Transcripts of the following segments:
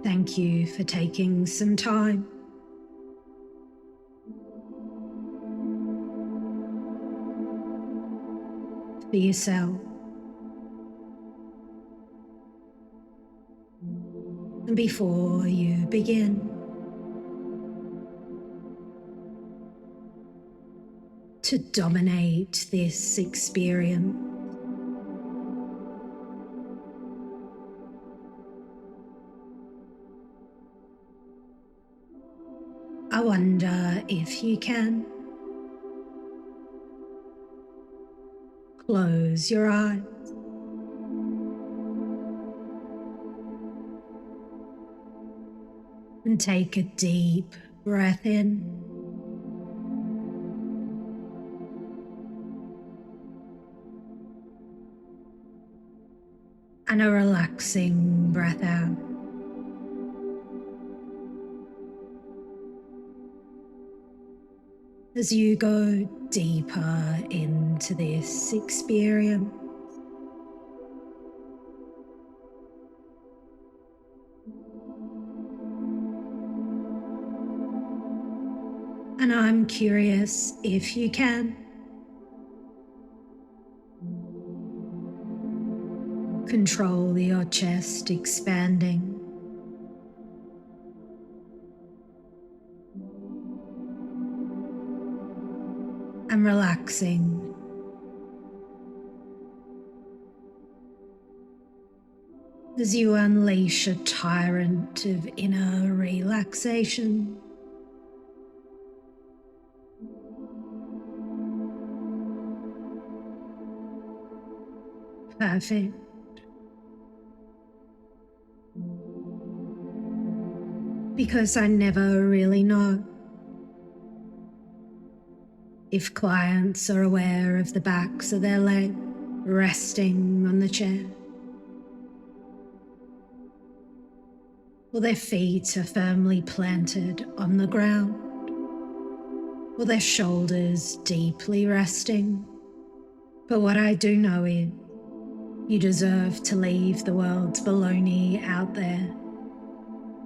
Thank you for taking some time for yourself. And before you begin, to dominate this experience, I wonder if you can close your eyes and take a deep breath in. And a relaxing breath out. As you go deeper into this experience, and I'm curious if you can control your chest expanding, and relaxing, as you unleash a tyrant of inner relaxation. Perfect. Because I never really know if clients are aware of the backs of their legs resting on the chair, or their feet are firmly planted on the ground, or their shoulders deeply resting. But what I do know is you deserve to leave the world's baloney out there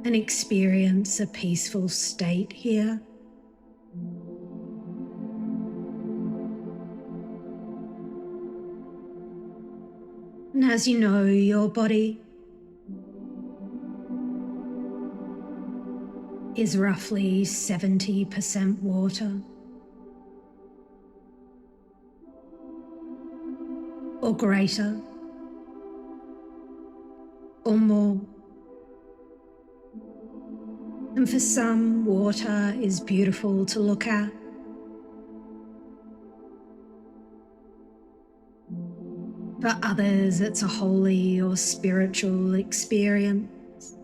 and experience a peaceful state here. And as you know, your body is roughly 70% water, or greater, or more. And for some, water is beautiful to look at. For others, it's a holy or spiritual experience.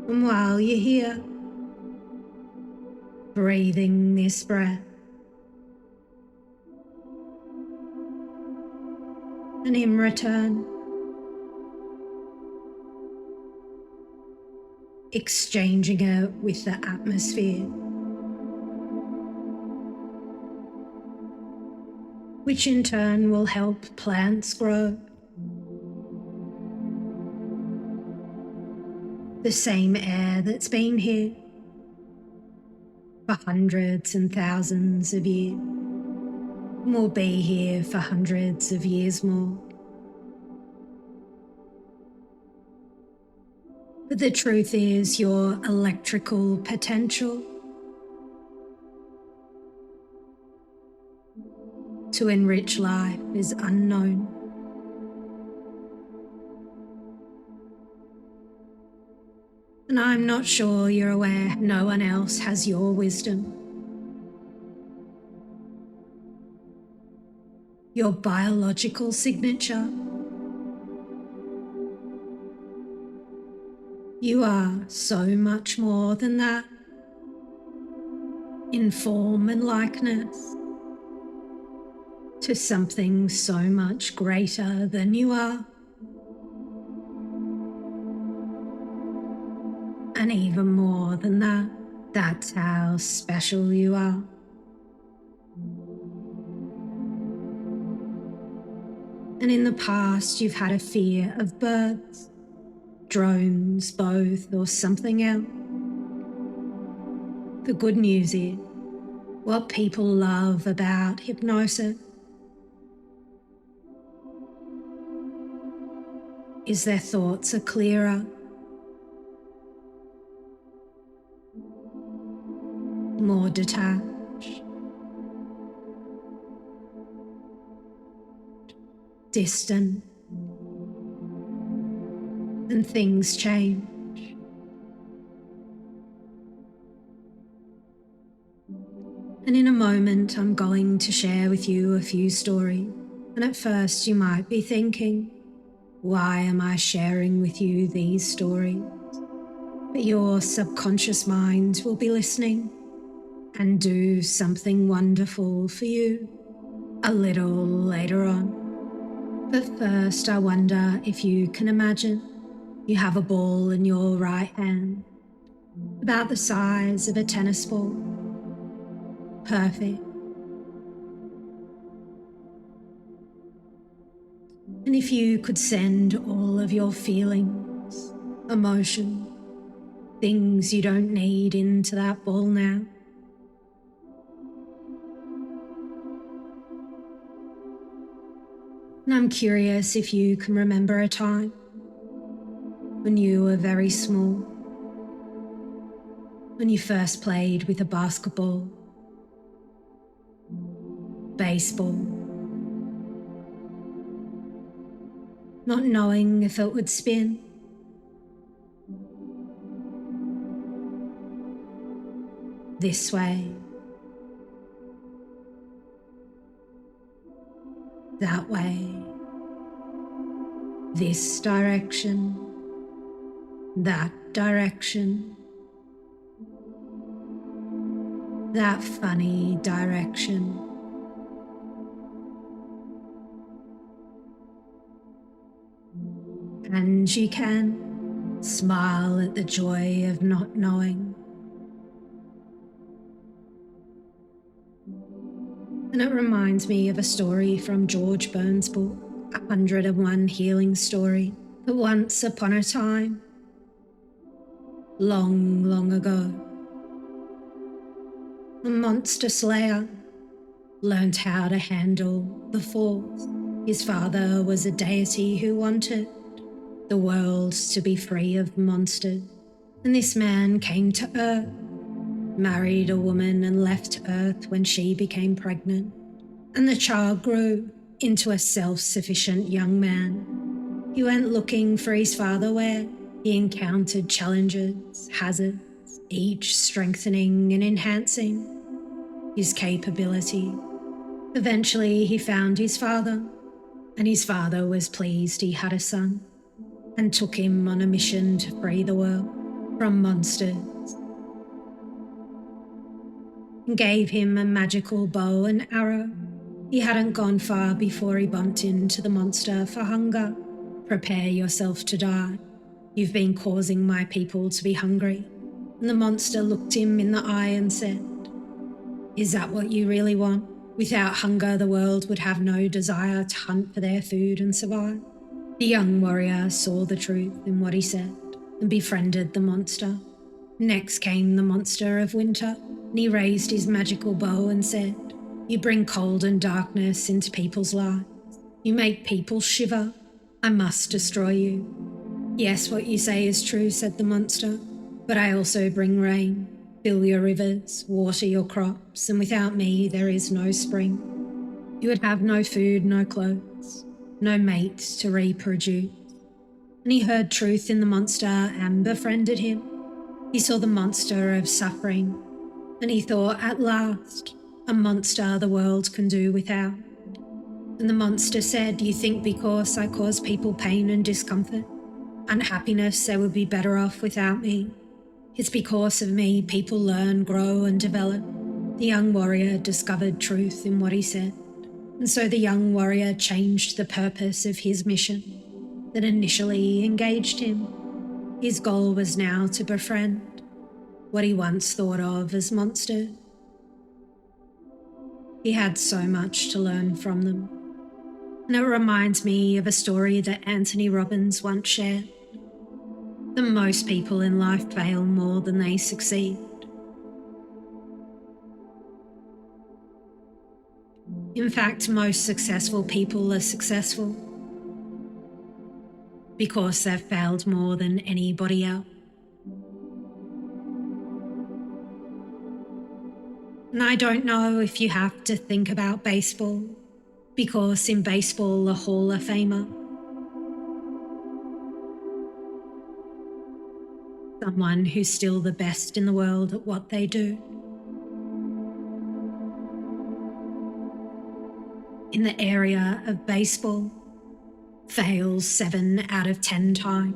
And while you're here, breathing this breath, and in return, exchanging it with the atmosphere, which in turn will help plants grow. The same air that's been here for hundreds and thousands of years will be here for hundreds of years more. But the truth is, your electrical potential to enrich life is unknown. And I'm not sure you're aware no one else has your wisdom, your biological signature. You are so much more than that in form and likeness to something so much greater than you are. And even more than that, that's how special you are. And in the past, you've had a fear of birds, drones, both, or something else. The good news is, what people love about hypnosis is their thoughts are clearer, more detached, distant, and things change. And in a moment, I'm going to share with you a few stories. And at first, you might be thinking, why am I sharing with you these stories? But your subconscious mind will be listening and do something wonderful for you a little later on. But first, I wonder if you can imagine you have a ball in your right hand, about the size of a tennis ball. Perfect. And if you could send all of your feelings, emotions, things you don't need into that ball now. And I'm curious if you can remember a time when you were very small, when you first played with a basketball, baseball, not knowing if it would spin. This way, that way, this direction, that direction, that funny direction. And you can smile at the joy of not knowing. And it reminds me of a story from George Burns' book, 101 Healing Story, that once upon a time, long, long ago, a monster slayer learned how to handle the force. His father was a deity who wanted the world to be free of monsters. And this man came to Earth, married a woman and left Earth when she became pregnant. And the child grew into a self-sufficient young man. He went looking for his father where he encountered challenges, hazards, each strengthening and enhancing his capability. Eventually he found his father, and his father was pleased he had a son, and took him on a mission to free the world from monsters, and gave him a magical bow and arrow. He hadn't gone far before he bumped into the monster for hunger. Prepare yourself to die. You've been causing my people to be hungry. And the monster looked him in the eye and said, is that what you really want? Without hunger, the world would have no desire to hunt for their food and survive. The young warrior saw the truth in what he said and befriended the monster. Next came the monster of winter, and he raised his magical bow and said, you bring cold and darkness into people's lives. You make people shiver. I must destroy you. Yes, what you say is true, said the monster, but I also bring rain, fill your rivers, water your crops, and without me there is no spring. You would have no food, no clothes, no mate to reproduce. And he heard truth in the monster and befriended him. He saw the monster of suffering, and he thought, at last, a monster the world can do without. And the monster said, you think because I cause people pain and discomfort, unhappiness, they would be better off without me. It's because of me people learn, grow and develop. The young warrior discovered truth in what he said. And so the young warrior changed the purpose of his mission that initially engaged him. His goal was now to befriend what he once thought of as monsters. He had so much to learn from them. And it reminds me of a story that Anthony Robbins once shared, that most people in life fail more than they succeed. In fact, most successful people are successful because they've failed more than anybody else. And I don't know if you have to think about baseball, because in baseball, a Hall of Famer, someone who's still the best in the world at what they do, in the area of baseball, fails 7 out of 10 times.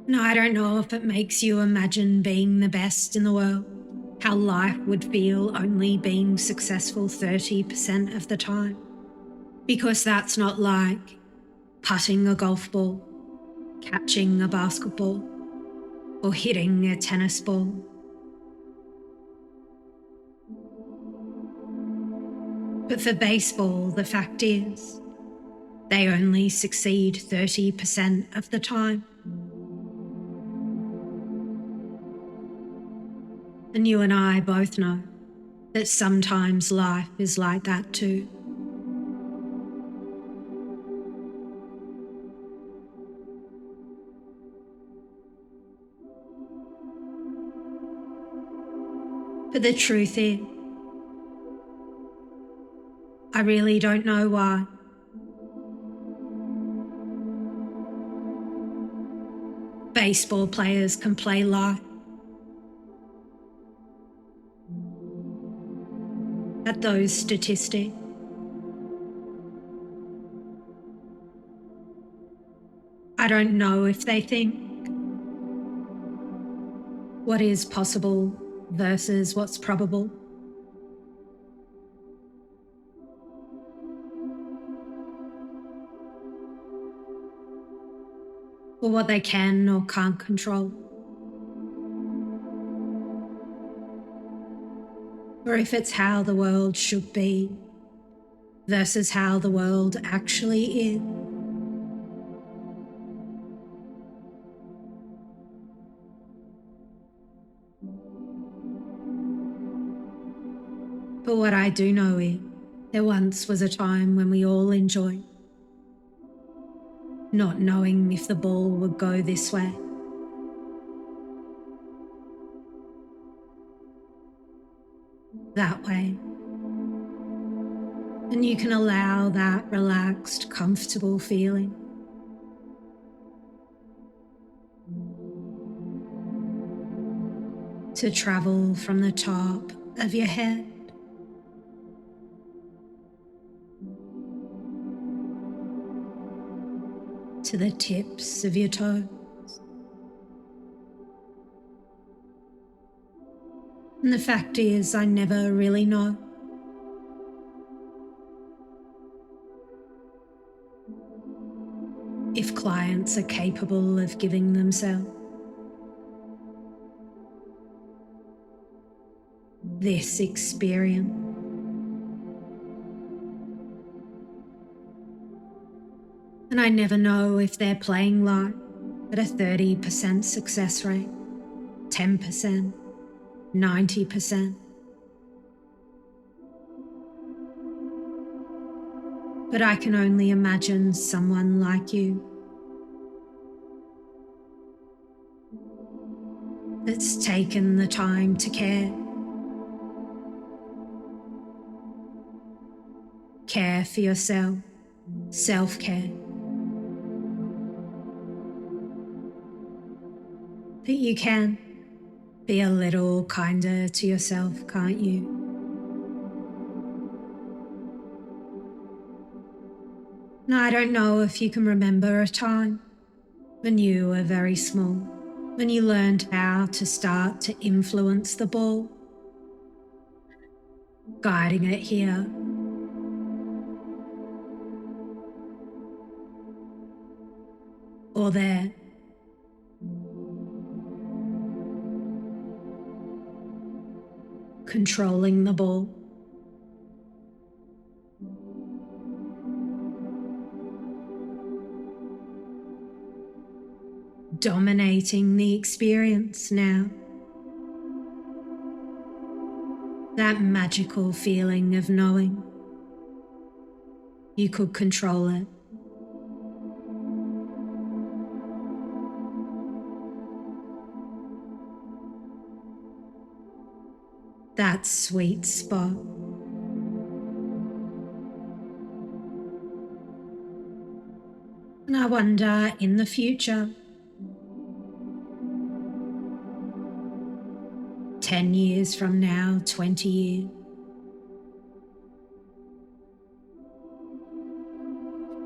And I don't know if it makes you imagine being the best in the world, how life would feel only being successful 30% of the time. Because that's not like putting a golf ball, catching a basketball, or hitting a tennis ball. But for baseball, the fact is, they only succeed 30% of the time. And you and I both know that sometimes life is like that too. But the truth is, I really don't know why. Baseball players can play life at those statistics. I don't know if they think what is possible versus what's probable. Or what they can or can't control. Or if it's how the world should be versus how the world actually is. But what I do know is, there once was a time when we all enjoyed not knowing if the ball would go this way. That way. And you can allow that relaxed, comfortable feeling to travel from the top of your head to the tips of your toes. And the fact is, I never really know. If clients are capable of giving themselves this experience. And I never know if they're playing live at a 30% success rate, 10%, 90%. But I can only imagine someone like you that's taken the time to care. Care for yourself, self-care. That you can be a little kinder to yourself, can't you? Now, I don't know if you can remember a time when you were very small, when you learned how to start to influence the ball, guiding it here, or there. Controlling the ball, dominating the experience now. That magical feeling of knowing you could control it. That sweet spot. And I wonder in the future, 10 years from now, 20 years,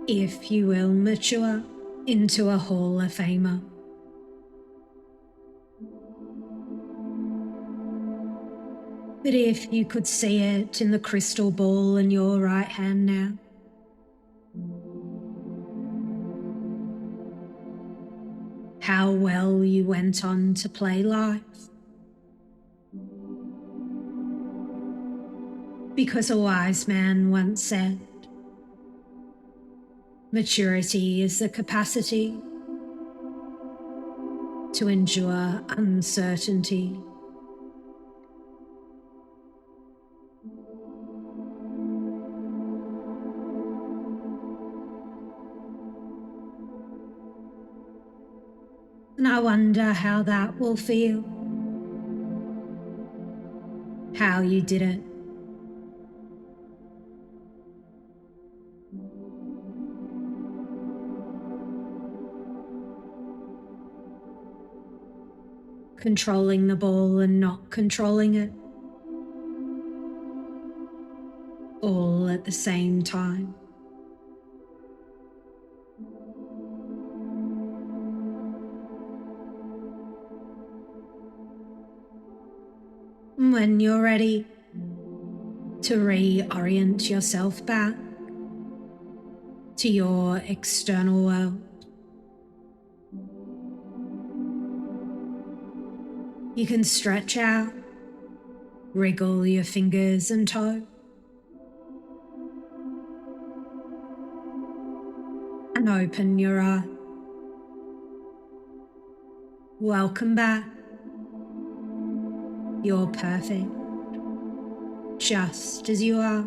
if you will mature into a Hall of Famer. But if you could see it in the crystal ball in your right hand now, how well you went on to play life. Because a wise man once said, maturity is the capacity to endure uncertainty. And I wonder how that will feel. How you did it. Controlling the ball and not controlling it. All at the same time. When you're ready to reorient yourself back to your external world, you can stretch out, wriggle your fingers and toes, and open your eyes. Welcome back. You're perfect, just as you are.